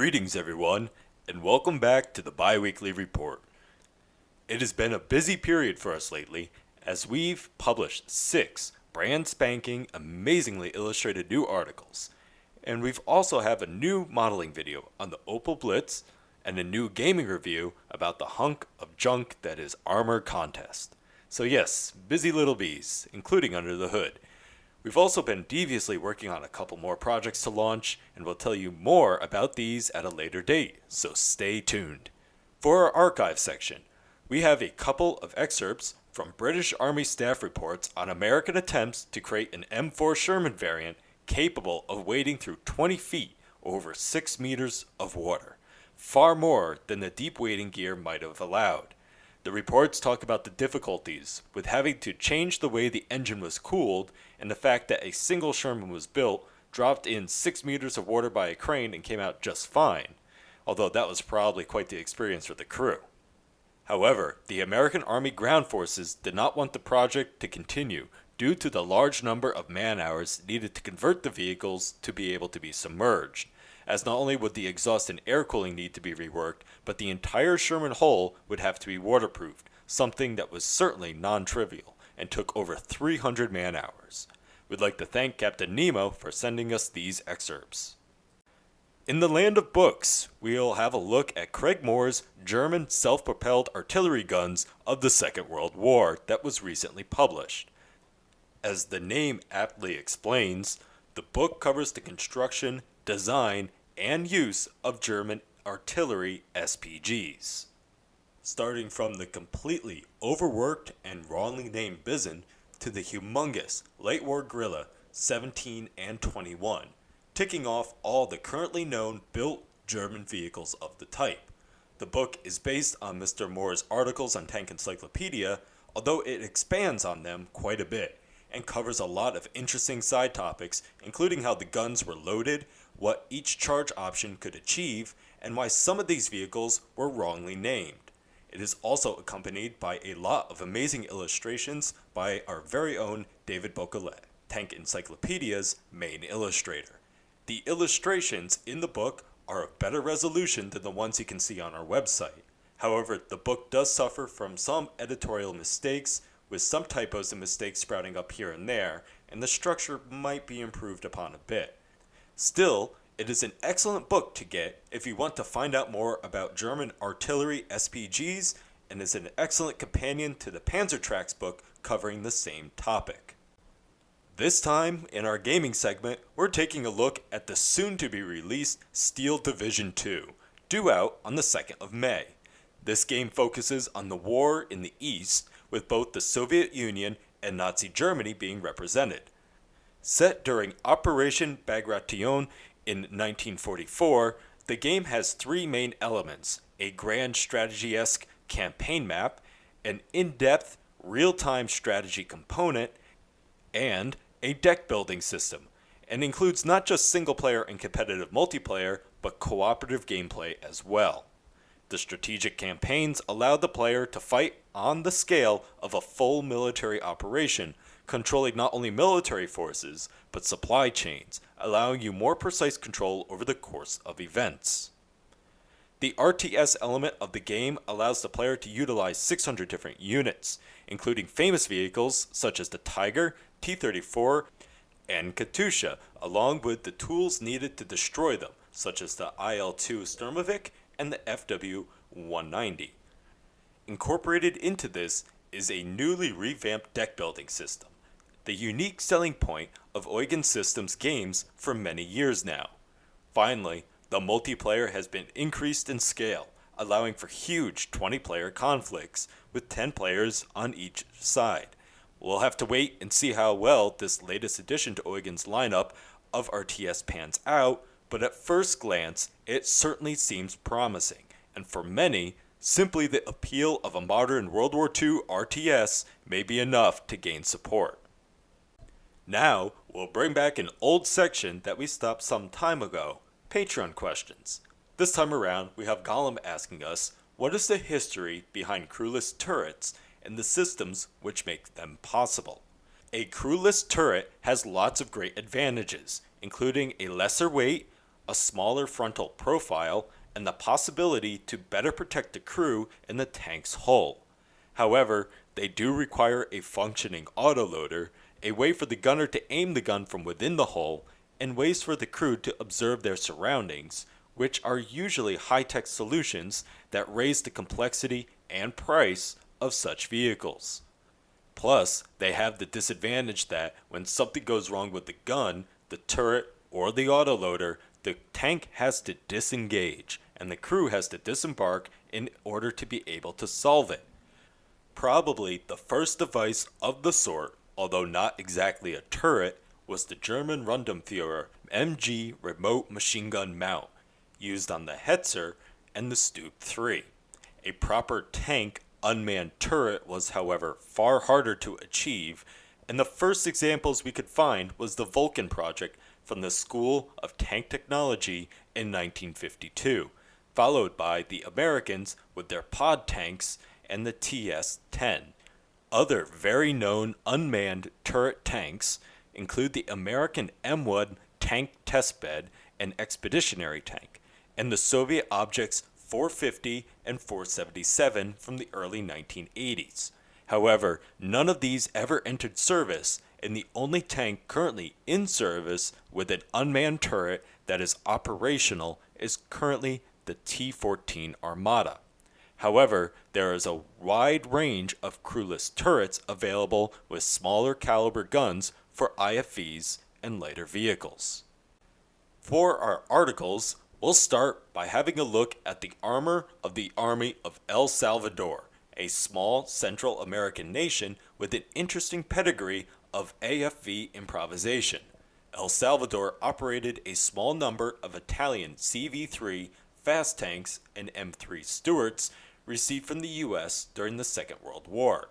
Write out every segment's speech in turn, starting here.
Greetings everyone, and welcome back to the Bi-Weekly Report. It has been a busy period for us lately, as we've published 6 brand spanking, amazingly illustrated new articles. And we've also have a new modeling video on the Opel Blitz, and a new gaming review about the hunk of junk that is Armor Contest. So yes, busy little bees, including under the hood. We've also been deviously working on a couple more projects to launch, and we'll tell you more about these at a later date, so stay tuned. For our archive section, we have a couple of excerpts from British Army staff reports on American attempts to create an M4 Sherman variant capable of wading through 20 feet over 6 meters of water, far more than the deep wading gear might have allowed. The reports talk about the difficulties with having to change the way the engine was cooled, and the fact that a single Sherman was built, dropped in 6 meters of water by a crane and came out just fine, although that was probably quite the experience for the crew. However, the American Army Ground Forces did not want the project to continue due to the large number of man-hours needed to convert the vehicles to be able to be submerged, as not only would the exhaust and air cooling need to be reworked, but the entire Sherman hull would have to be waterproofed, something that was certainly non-trivial and took over 300 man-hours. We'd like to thank Captain Nemo for sending us these excerpts. In the land of books, we'll have a look at Craig Moore's German Self-Propelled Artillery Guns of the Second World War that was recently published. As the name aptly explains, the book covers the construction, design, and use of German artillery SPGs. Starting from the completely overworked and wrongly named Bison to the humongous late war Guerilla 17 and 21, ticking off all the currently known built German vehicles of the type. The book is based on Mr. Moore's articles on Tank Encyclopedia, although it expands on them quite a bit, and covers a lot of interesting side topics, including how the guns were loaded, what each charge option could achieve, and why some of these vehicles were wrongly named. It is also accompanied by a lot of amazing illustrations by our very own David Bocolet, Tank Encyclopedia's main illustrator. The illustrations in the book are of better resolution than the ones you can see on our website. However, the book does suffer from some editorial mistakes, with some typos and mistakes sprouting up here and there, and the structure might be improved upon a bit. Still, it is an excellent book to get if you want to find out more about German artillery SPGs, and is an excellent companion to the Panzertrax book covering the same topic. This time, in our gaming segment, we're taking a look at the soon-to-be-released Steel Division 2, due out on the 2nd of May. This game focuses on the war in the East, with both the Soviet Union and Nazi Germany being represented. Set during Operation Bagration in 1944, the game has 3 main elements: a grand strategy-esque campaign map, an in-depth, real-time strategy component, and a deck-building system, and includes not just single-player and competitive multiplayer, but cooperative gameplay as well. The strategic campaigns allow the player to fight on the scale of a full military operation, controlling not only military forces, but supply chains, allowing you more precise control over the course of events. The RTS element of the game allows the player to utilize 600 different units, including famous vehicles such as the Tiger, T-34, and Katyusha, along with the tools needed to destroy them, such as the IL-2 Sturmovik and the FW-190. Incorporated into this is a newly revamped deck building system, the unique selling point of Eugen Systems games for many years now. Finally, the multiplayer has been increased in scale, allowing for huge 20-player conflicts with 10 players on each side. We'll have to wait and see how well this latest addition to Eugen's lineup of RTS pans out, but at first glance, it certainly seems promising, and for many, simply the appeal of a modern World War II RTS may be enough to gain support. Now, we'll bring back an old section that we stopped some time ago, Patron Questions. This time around, we have Gollum asking us, what is the history behind crewless turrets and the systems which make them possible? A crewless turret has lots of great advantages, including a lesser weight, a smaller frontal profile, and the possibility to better protect the crew in the tank's hull. However, they do require a functioning autoloader, a way for the gunner to aim the gun from within the hull, and ways for the crew to observe their surroundings, which are usually high-tech solutions that raise the complexity and price of such vehicles. Plus, they have the disadvantage that when something goes wrong with the gun, the turret, or the autoloader, the tank has to disengage, and the crew has to disembark in order to be able to solve it. Probably the first device of the sort, although not exactly a turret, was the German Rundenführer MG remote machine gun mount, used on the Hetzer and the Stup 3. A proper tank unmanned turret was, however, far harder to achieve, and the first examples we could find was the Vulcan project from the School of Tank Technology in 1952, followed by the Americans with their pod tanks and the TS-10. Other very known unmanned turret tanks include the American M1 tank testbed and expeditionary tank, and the Soviet objects 450 and 477 from the early 1980s. However, none of these ever entered service, and the only tank currently in service with an unmanned turret that is operational is currently the T-14 Armata. However, there is a wide range of crewless turrets available with smaller caliber guns for IFVs and lighter vehicles. For our articles, we'll start by having a look at the armor of the Army of El Salvador, a small Central American nation with an interesting pedigree of AFV improvisation. El Salvador operated a small number of Italian CV-3 fast tanks and M3 Stuarts received from the U.S. during the Second World War.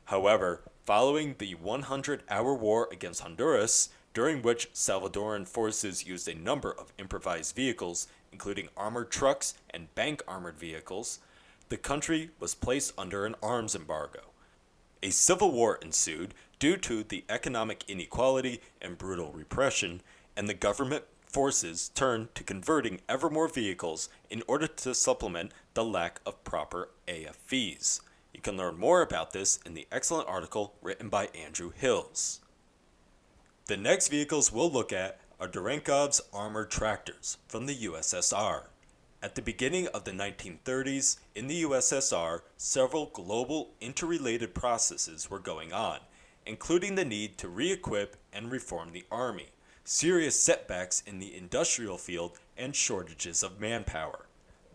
However, following the 100-hour war against Honduras, during which Salvadoran forces used a number of improvised vehicles, including armored trucks and bank armored vehicles, the country was placed under an arms embargo. A civil war ensued due to the economic inequality and brutal repression, and the government forces turned to converting ever more vehicles in order to supplement the lack of proper AFVs. You can learn more about this in the excellent article written by Andrew Hills. The next vehicles we'll look at are Durenkov's armored tractors from the USSR. At the beginning of the 1930s, in the USSR, several global interrelated processes were going on, including the need to re-equip and reform the army, serious setbacks in the industrial field, and shortages of manpower.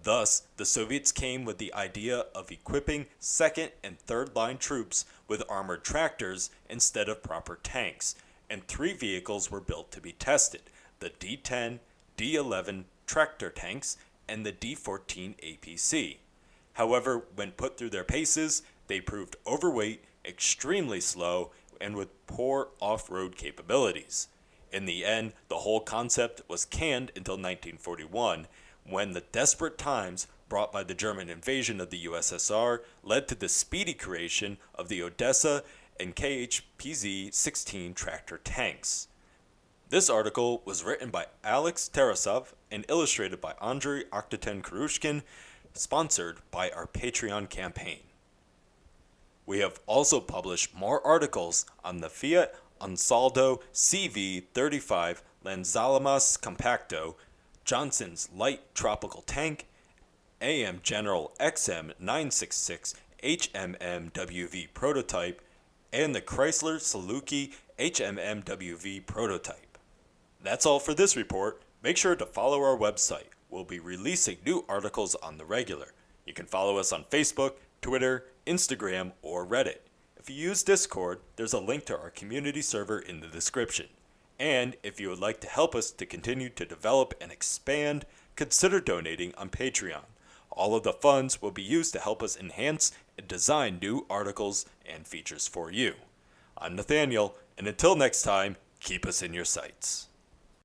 Thus, the Soviets came with the idea of equipping second and third line troops with armored tractors instead of proper tanks, and 3 vehicles were built to be tested: the D-10, D-11 tractor tanks, and the D-14 APC. However, when put through their paces, they proved overweight, extremely slow, and with poor off-road capabilities. In the end, the whole concept was canned until 1941, when the desperate times brought by the German invasion of the USSR led to the speedy creation of the Odessa and KHPZ-16 tractor tanks. This article was written by Alex Tarasov and illustrated by Andrei Akhtaten-Kurushkin, sponsored by our Patreon campaign. We have also published more articles on the Fiat Ansaldo CV35 Lanzallamas Compacto, Johnson's Light Tropical Tank, AM General XM966 HMMWV prototype, and the Chrysler Saluki HMMWV prototype. That's all for this report. Make sure to follow our website. We'll be releasing new articles on the regular. You can follow us on Facebook, Twitter, Instagram, or Reddit. If you use Discord, there's a link to our community server in the description. And if you would like to help us to continue to develop and expand, consider donating on Patreon. All of the funds will be used to help us enhance and design new articles and features for you. I'm Nathaniel, and until next time, keep us in your sights.